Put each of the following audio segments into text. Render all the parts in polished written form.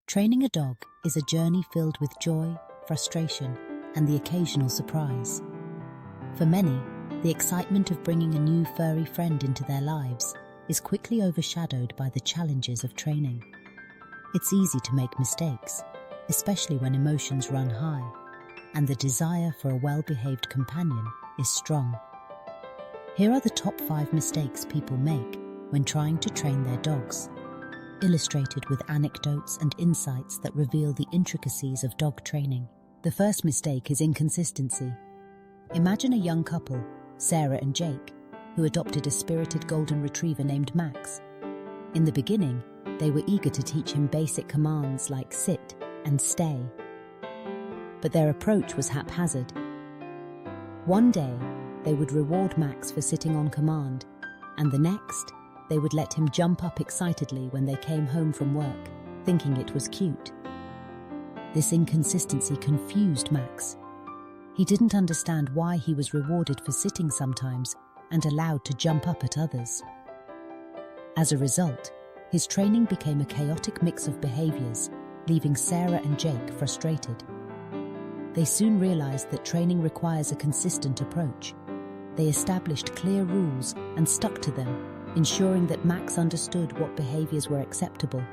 Training a dog is a journey filled with joy, frustration, and the occasional surprise. For many, the excitement of bringing a new furry friend into their lives is quickly overshadowed by the challenges of training. It's easy to make mistakes, especially when emotions run high, and the desire for a well-behaved companion is strong. Here are the top 5 mistakes people make when trying to train their dogs, illustrated with anecdotes and insights that reveal the intricacies of dog training. The first mistake is inconsistency. Imagine a young couple, Sarah and Jake, who adopted a spirited golden retriever named Max. In the beginning, they were eager to teach him basic commands like sit and stay. But their approach was haphazard. One day, they would reward Max for sitting on command, and the next, they would let him jump up excitedly when they came home from work, thinking it was cute. This inconsistency confused Max. He didn't understand why he was rewarded for sitting sometimes and allowed to jump up at others. As a result, his training became a chaotic mix of behaviors, leaving Sarah and Jake frustrated. They soon realized that training requires a consistent approach. They established clear rules and stuck to them, ensuring that Max understood what behaviors were acceptable.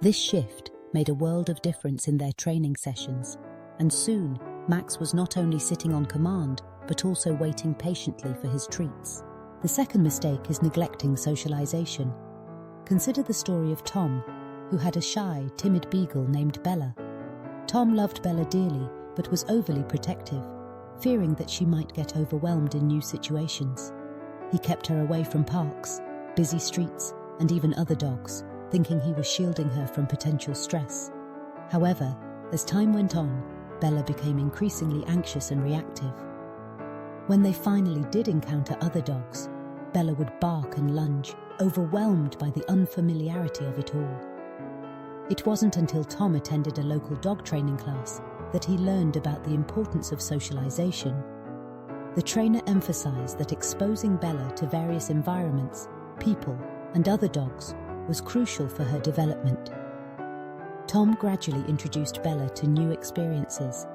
This shift made a world of difference in their training sessions, and soon Max was not only sitting on command, but also waiting patiently for his treats. The second mistake is neglecting socialization. Consider the story of Tom, who had a shy, timid beagle named Bella. Tom loved Bella dearly, but was overly protective, fearing that she might get overwhelmed in new situations. He kept her away from parks, busy streets, and even other dogs, thinking he was shielding her from potential stress. However, as time went on, Bella became increasingly anxious and reactive. When they finally did encounter other dogs, Bella would bark and lunge, overwhelmed by the unfamiliarity of it all. It wasn't until Tom attended a local dog training class that he learned about the importance of socialization. The trainer emphasized that exposing Bella to various environments, people, and other dogs was crucial for her development. Tom gradually introduced Bella to new experiences,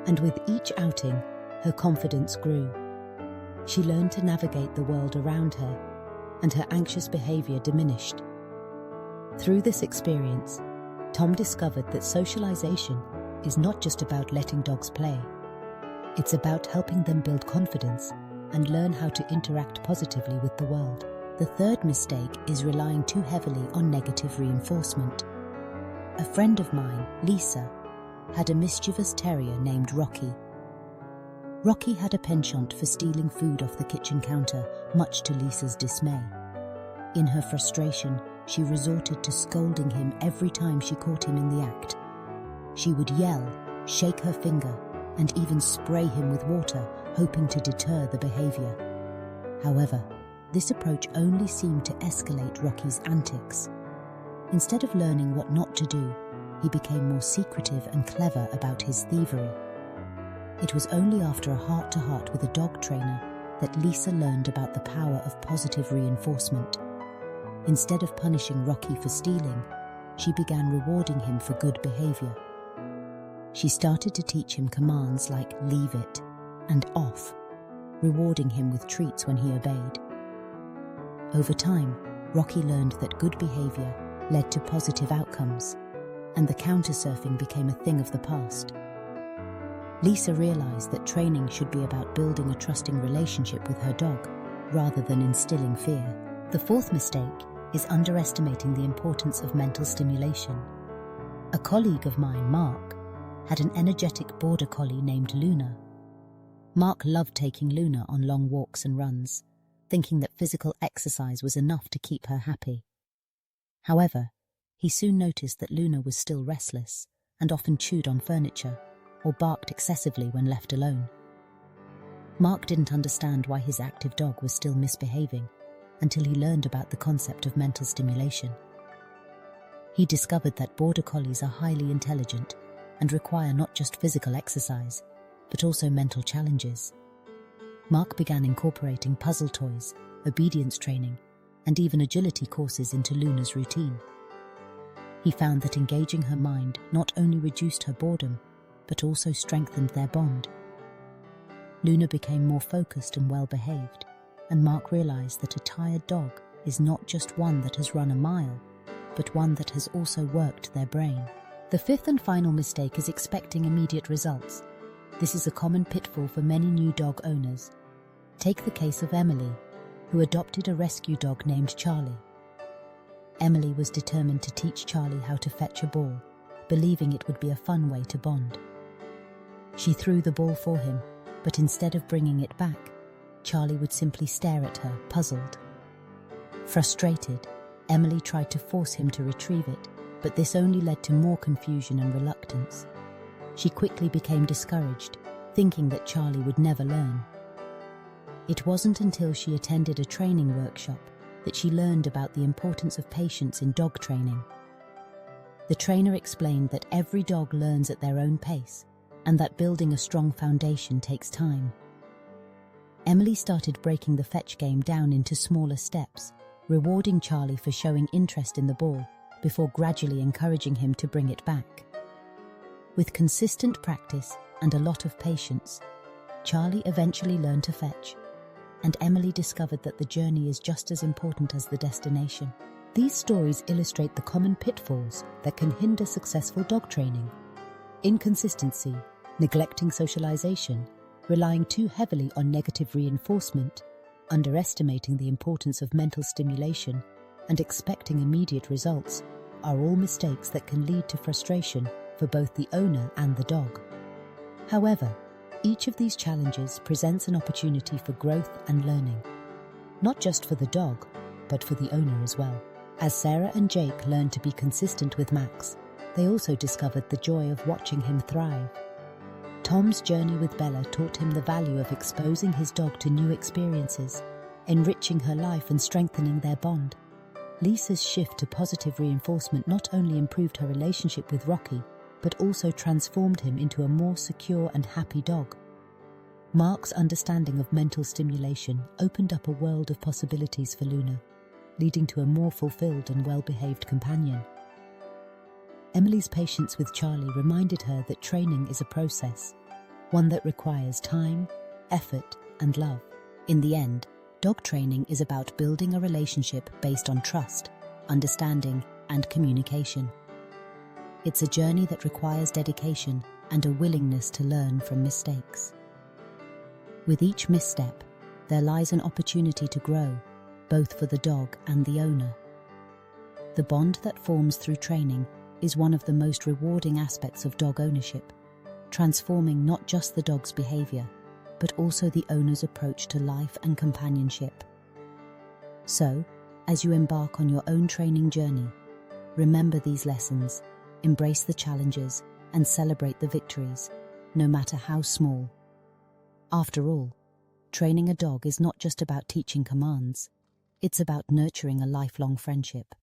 and with each outing, her confidence grew. She learned to navigate the world around her, and her anxious behavior diminished. Through this experience, Tom discovered that socialization is not just about letting dogs play. It's about helping them build confidence and learn how to interact positively with the world. The third mistake is relying too heavily on negative reinforcement. A friend of mine, Lisa, had a mischievous terrier named Rocky. Rocky had a penchant for stealing food off the kitchen counter, much to Lisa's dismay. In her frustration, she resorted to scolding him every time she caught him in the act. She would yell, shake her finger, and even spray him with water, hoping to deter the behavior. However, this approach only seemed to escalate Rocky's antics. Instead of learning what not to do, he became more secretive and clever about his thievery. It was only after a heart-to-heart with a dog trainer that Lisa learned about the power of positive reinforcement. Instead of punishing Rocky for stealing, she began rewarding him for good behavior. She started to teach him commands like leave it and off, rewarding him with treats when he obeyed. Over time, Rocky learned that good behavior led to positive outcomes, and the counter-surfing became a thing of the past. Lisa realized that training should be about building a trusting relationship with her dog, rather than instilling fear. The fourth mistake is underestimating the importance of mental stimulation. A colleague of mine, Mark, had an energetic border collie named Luna. Mark loved taking Luna on long walks and runs, thinking that physical exercise was enough to keep her happy. However, he soon noticed that Luna was still restless and often chewed on furniture or barked excessively when left alone. Mark didn't understand why his active dog was still misbehaving until he learned about the concept of mental stimulation. He discovered that border collies are highly intelligent and require not just physical exercise, but also mental challenges. Mark began incorporating puzzle toys, obedience training, and even agility courses into Luna's routine. He found that engaging her mind not only reduced her boredom, but also strengthened their bond. Luna became more focused and well-behaved, and Mark realized that a tired dog is not just one that has run a mile, but one that has also worked their brain. The fifth and final mistake is expecting immediate results. This is a common pitfall for many new dog owners. Take the case of Emily, who adopted a rescue dog named Charlie. Emily was determined to teach Charlie how to fetch a ball, believing it would be a fun way to bond. She threw the ball for him, but instead of bringing it back, Charlie would simply stare at her, puzzled. Frustrated, Emily tried to force him to retrieve it, but this only led to more confusion and reluctance. She quickly became discouraged, thinking that Charlie would never learn. It wasn't until she attended a training workshop that she learned about the importance of patience in dog training. The trainer explained that every dog learns at their own pace, and that building a strong foundation takes time. Emily started breaking the fetch game down into smaller steps, rewarding Charlie for showing interest in the ball before gradually encouraging him to bring it back. With consistent practice and a lot of patience, Charlie eventually learned to fetch, and Emily discovered that the journey is just as important as the destination. These stories illustrate the common pitfalls that can hinder successful dog training. Inconsistency, neglecting socialization, relying too heavily on negative reinforcement, underestimating the importance of mental stimulation, and expecting immediate results are all mistakes that can lead to frustration for both the owner and the dog. However, each of these challenges presents an opportunity for growth and learning, not just for the dog, but for the owner as well. As Sarah and Jake learned to be consistent with Max, they also discovered the joy of watching him thrive. Tom's journey with Bella taught him the value of exposing his dog to new experiences, enriching her life and strengthening their bond. Lisa's shift to positive reinforcement not only improved her relationship with Rocky, but also transformed him into a more secure and happy dog. Mark's understanding of mental stimulation opened up a world of possibilities for Luna, leading to a more fulfilled and well-behaved companion. Emily's patience with Charlie reminded her that training is a process, one that requires time, effort, and love. In the end, dog training is about building a relationship based on trust, understanding, and communication. It's a journey that requires dedication and a willingness to learn from mistakes. With each misstep, there lies an opportunity to grow, both for the dog and the owner. The bond that forms through training is one of the most rewarding aspects of dog ownership, transforming not just the dog's behavior, but also the owner's approach to life and companionship. So, as you embark on your own training journey, remember these lessons, embrace the challenges, and celebrate the victories, no matter how small. After all, training a dog is not just about teaching commands, it's about nurturing a lifelong friendship.